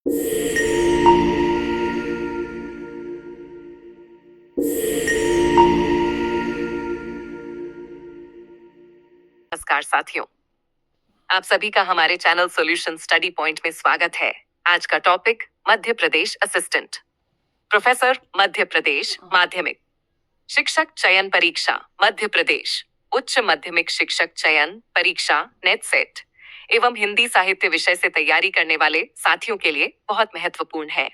नमस्कार साथियों, आप सभी का हमारे चैनल सॉल्यूशन स्टडी पॉइंट में स्वागत है। आज का topic Madhya Pradesh assistant professor Madhya Pradesh माध्यमिक शिक्षक चयन परीक्षा मध्य प्रदेश उच्च माध्यमिक शिक्षक चयन परीक्षा नेट सेट एवं हिंदी साहित्य विषय से तैयारी करने वाले साथियों के लिए बहुत महत्वपूर्ण है।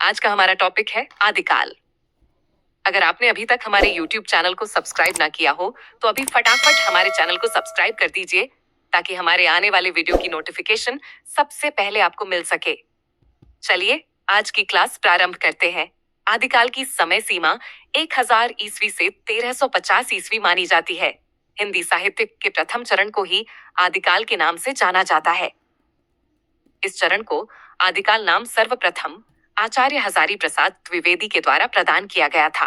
आज का हमारा टॉपिक है आदिकाल। अगर आपने अभी तक हमारे YouTube चैनल को सब्सक्राइब ना किया हो तो अभी फटाफट हमारे चैनल को सब्सक्राइब कर दीजिए ताकि हमारे आने वाले वीडियो की नोटिफिकेशन सबसे पहले आपको मिल सके। चलिए आज की क्लास प्रारंभ करते हैं। आदिकाल की समय सीमा 1000 ईस्वी से 1350 ईस्वी मानी जाती है। हिंदी साहित्य के प्रथम चरण को ही आदिकाल के नाम से जाना जाता है। इस चरण को आदिकाल नाम सर्वप्रथम आचार्य हजारी प्रसाद द्विवेदी के द्वारा प्रदान किया गया था।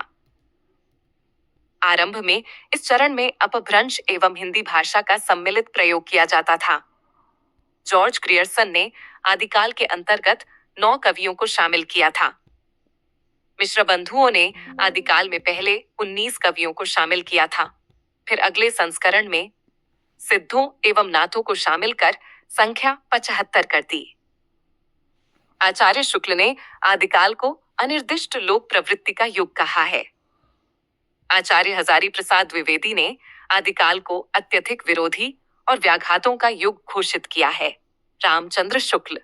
आरंभ में इस चरण में अपभ्रंश एवं हिंदी भाषा का सम्मिलित प्रयोग किया जाता था। जॉर्ज ग्रियर्सन ने आदिकाल के अंतर्गत 9 कवियों को शामिल किया था। मिश्र बंधुओं ने आदिकाल में पहले 19 कवियों को शामिल किया था। फिर अगले संस्करण में सिद्धों एवं नाथों को शामिल कर संख्या 75 कर दी। आचार्य शुक्ल ने आदिकाल को अनिर्दिष्ट लोक प्रवृत्ति का युग कहा है। आचार्य हजारी प्रसाद द्विवेदी ने आदिकाल को अत्यधिक विरोधी और व्याघातों का युग घोषित किया है। रामचंद्र शुक्ल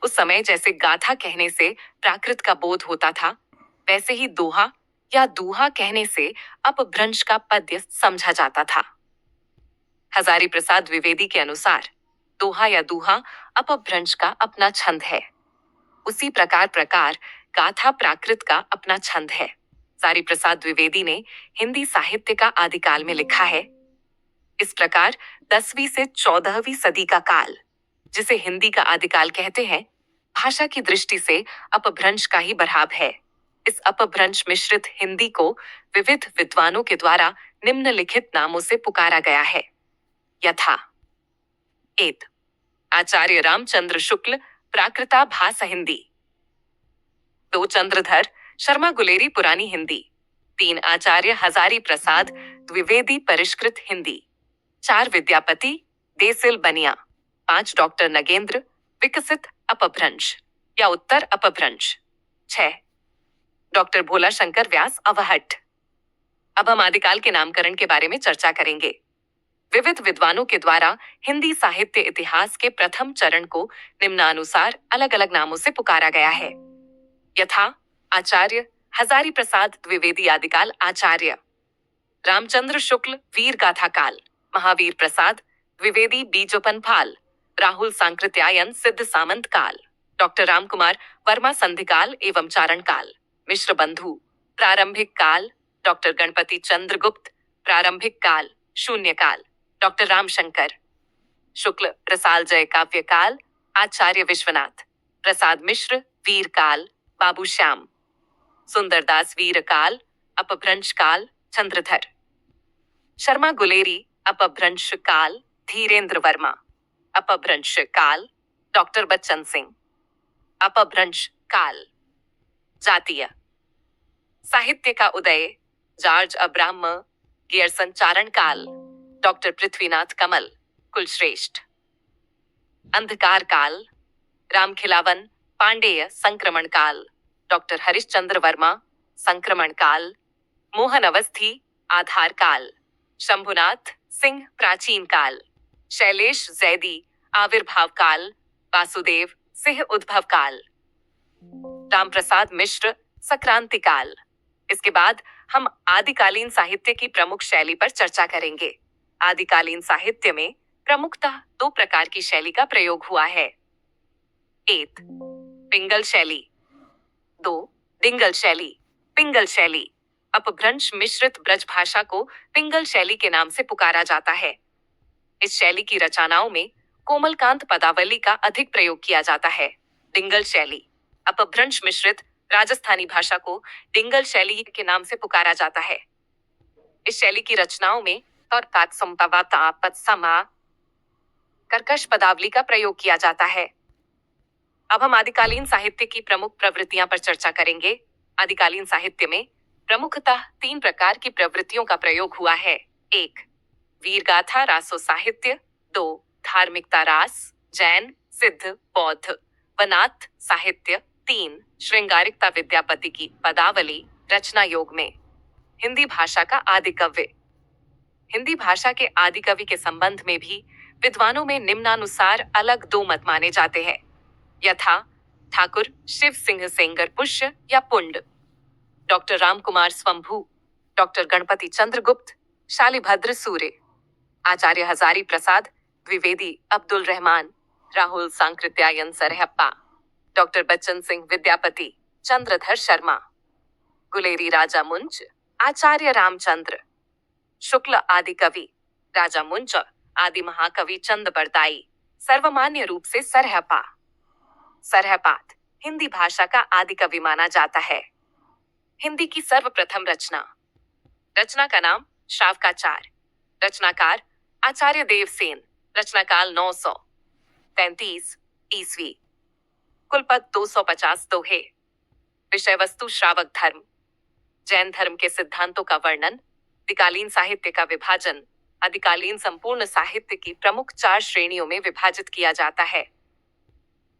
उस समय जैसे गाथा कहने से प्राकृत का बोध होता था, वैसे ही दोहा या दूहा कहने से अपभ्रंश का पद्य समझा जाता था। हजारी प्रसाद द्विवेदी के अनुसार दोहा या दूहा अपभ्रंश का अपना छंद है। उसी प्रकार गाथा प्राकृत का अपना छंद है। हजारी प्रसाद द्विवेदी ने हिंदी साहित्य का आदिकाल में लिखा है। इस प्रकार 10वीं से 14वीं सदी का काल, जिसे हिंदी का आदिकाल कहते हैं, भाषा की दृष्टि से अपभ्रंश का ही बराबर है। इस अपभ्रंश मिश्रित हिंदी को विविध विद्वानों के द्वारा निम्नलिखित नामों से पुकारा गया है। यथा 1 आचार्य रामचंद्र शुक्ल प्राकृता भाषा हिंदी। 2 चंद्रधर शर्मा गुलेरी पुरानी हिंदी। 3 आचार्य हजारी प्रसाद द्विवेदी परिष्कृत हिंदी। 4 विद्यापति देसिल बनिया। 5 डॉक्टर नगेंद्र विकसित अपभ्रंश या उत्तर अपभ्रंश। 6 डॉक्टर भोला शंकर व्यास अवहट्ठ। अब हम आदिकाल के नामकरण के बारे में चर्चा करेंगे। विविध विद्वानों के द्वारा हिंदी साहित्य इतिहास के प्रथम चरण को निम्नानुसार अलग अलग नामों से पुकारा गया है। यथा आचार्य हजारी प्रसाद द्विवेदी आदिकाल आचार्य, रामचंद्र शुक्ल वीर गाथा काल, महावीर प्रसाद द्विवेदी बीजोपन फाल, राहुल सांकृत्यायन सिद्ध सामंत काल, डॉक्टर रामकुमार वर्मा संधिकाल एवं चारण काल, मिश्र बंधु प्रारंभिक काल, डॉक्टर गणपति चंद्रगुप्त प्रारंभिक काल शून्य काल, डॉक्टर रामशंकर शुक्ल रसाल जय काव्य काल, आचार्य विश्वनाथ प्रसाद मिश्र वीर काल, बाबू श्याम सुंदरदास वीर काल, अपभ्रंश काल चंद्रधर शर्मा गुलेरी अपभ्रंश काल, धीरेन्द्र वर्मा अपभ्रंश काल, डॉक्टर बच्चन सिंह अपभ्रंश काल। जातीय साहित्य का उदय जॉर्ज अब्राहम गियर्सन चारण काल, डॉक्टर पृथ्वीनाथ कमल कुलश्रेष्ठ। अंधकार काल रामखिलावन पांडेय संक्रमण काल, डॉक्टर हरिश्चंद्र वर्मा संक्रमण काल, मोहन अवस्थी आधार काल, शंभुनाथ सिंह प्राचीन काल, शैलेश जैदी आविर्भाव काल, वासुदेव सिंह उद्भव काल, रामप्रसाद मिश्र संक्रांति काल। इसके बाद हम आदिकालीन साहित्य की प्रमुख शैली पर चर्चा करेंगे। आदिकालीन साहित्य में प्रमुखतः 2 प्रकार की शैली का प्रयोग हुआ है। 1 पिंगल शैली, 2 डिंगल शैली। पिंगल शैली अपभ्रंश मिश्रित ब्रज भाषा को पिंगल शैली के नाम से पुकारा जाता है। इस शैली की रचनाओं में कोमलकांत पदावली का अधिक प्रयोग किया जाता है। डिंगल शैली अपभ्रंश मिश्रित राजस्थानी भाषा को डिंगल शैली के नाम से पुकारा जाता है। इस शैली की रचनाओं में कर्कश पदावली का प्रयोग किया जाता है। अब हम आदिकालीन साहित्य की प्रमुख प्रवृत्तियां पर चर्चा करेंगे। आदिकालीन साहित्य में प्रमुखतः 3 प्रकार की प्रवृत्तियों का प्रयोग हुआ है। 1. वीरगाथा रासो साहित्य। 2. धार्मिकता रास, जैन, सिद्ध, बौद्ध व नाथ साहित्य। 3. श्रृंगारिकता विद्यापति की पदावली रचना योग में। हिंदी भाषा का आदि काव्य। हिंदी भाषा के आदि कवि के संबंध में भी विद्वानों में निम्नानुसार अलग 2 मत माने जाते हैं, यथा ठाकुर शिव सिंह सेंगर पुष्य या पुंड, डॉक्टर रामकुमार स्वंभू, डॉक्टर गणपति चंद्रगुप्त, शालिभद्र सूर्य, आचार्य हजारी प्रसाद द्विवेदी, अब्दुल रहमान, राहुल सांकृत्यायन सरहप्पा, डॉक्टर बच्चन सिंह विद्यापति, चंद्रधर शर्मा, गुलेरी राजा मुंज, आचार्य रामचंद्र शुक्ल आदि कवि, राजा मुंज, आदि महाकवि चंद बरदाई, सर्वमान्य रूप से सरहपा। सरहपात हिंदी भाषा का आदि कवि माना जाता है। हिंदी की सर्वप्रथम रचना। रचना का नाम श्रावकाचार। रचनाकार आचार्य देवसेन। रचनाकाल 933 ईस्वी। कुलपद 250 दोहे। विषय वस्तु श्रावक धर्म, जैन धर्म के सिद्धांतों का वर्णन, आदिकालीन साहित्य का विभाजन। आदिकालीन संपूर्ण साहित्य की प्रमुख 4 श्रेणियों में विभाजित किया जाता है।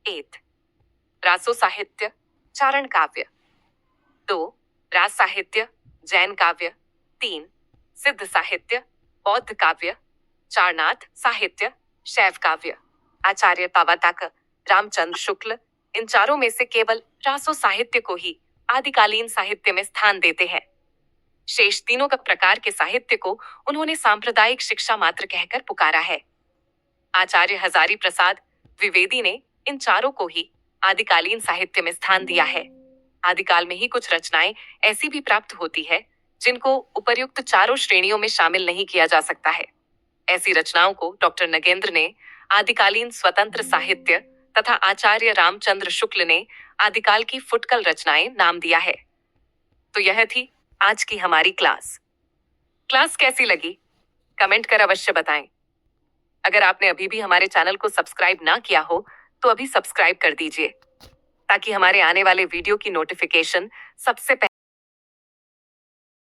1. रासो साहित्य, चारण काव्य। 2. रास साहित्य, जैन काव्य। 3. सिद्ध साहित्य, बौद्ध काव्य। 4. नाथ साहित्य, शैव काव्य। आचार्य पावताक, रामचंद्र शुक्ल इन चारों में से केवल रासो साहित्य को ही आदिकालीन साहित्य में स्थान देते हैं। शेष तीनों का प्रकार के साहित्य को उन्होंने सांप्रदायिक शिक्षा मात्र कहकर पुकारा है। आचार्य हजारी प्रसाद द्विवेदी ने इन चारों को ही आदिकालीन साहित्य में स्थान दिया है। आदिकाल में ही कुछ रचनाएं ऐसी भी प्राप्त होती है जिनको उपर्युक्त चारों श्रेणियों में शामिल नहीं किया जा सकता है। ऐसी रचनाओं को डॉक्टर नगेंद्र ने आदिकालीन स्वतंत्र साहित्य तथा आचार्य रामचंद्र शुक्ल ने आदिकाल की फुटकल रचनाएं नाम दिया है। तो यह थी आज की हमारी क्लास। क्लास कैसी लगी कमेंट कर अवश्य बताएं। अगर आपने अभी भी हमारे चैनल को सब्सक्राइब ना किया हो तो अभी सब्सक्राइब कर दीजिए ताकि हमारे आने वाले वीडियो की नोटिफिकेशन सबसे पहले